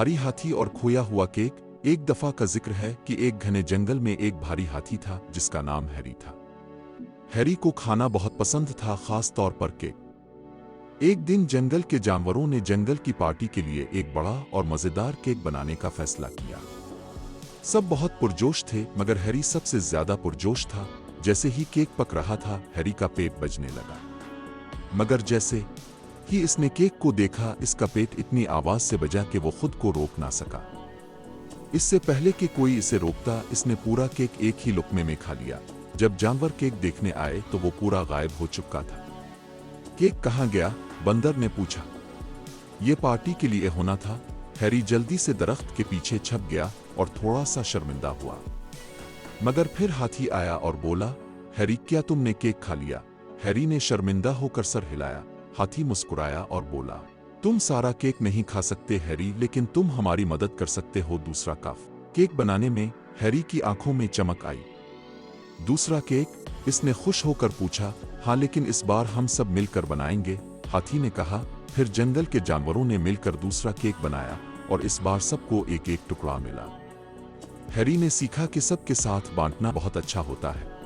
भारी हाथी और खोया हुआ केक। एक दफा का जिक्र है कि एक घने जंगल में एक भारी हाथी था जिसका नाम हैरी था। हैरी को खाना बहुत पसंद था, खास तौर पर केक। एक दिन जंगल के जानवरों ने जंगल की पार्टी के लिए एक बड़ा और मजेदार केक बनाने का फैसला किया। सब बहुत पुरजोश थे, मगर हैरी सबसे ज्यादा पुरजोश था। जैसे ही केक पक रहा था, हैरी का पेट बजने लगा। मगर जैसे ही इसने केक को देखा, इसका पेट इतनी आवाज से बजा कि वो खुद को रोक ना सका। इससे पहले कि कोई इसे रोकता, इसने पूरा केक एक ही लुकमे में खा लिया। जब जानवर केक देखने आए तो वो पूरा गायब हो चुका था। केक कहाँ गया? बंदर ने पूछा। ये पार्टी के लिए होना था। हैरी जल्दी से दरख्त के पीछे छप गया और थोड़ा सा शर्मिंदा हुआ। मगर फिर हाथी आया और बोला, हैरी, क्या तुमने केक खा लिया? हैरी ने शर्मिंदा होकर सर हिलाया। हाथी मुस्कुराया और बोला, तुम सारा केक नहीं खा सकते हैरी, लेकिन तुम हमारी मदद कर सकते हो दूसरा कप केक बनाने में। हैरी की आंखों में चमक आई। दूसरा केक? इसने खुश होकर पूछा। हाँ, लेकिन इस बार हम सब मिलकर बनाएंगे, हाथी ने कहा। फिर जंगल के जानवरों ने मिलकर दूसरा केक बनाया और इस बार सबको एक एक टुकड़ा मिला। हैरी ने सीखा कि सबके साथ बांटना बहुत अच्छा होता है।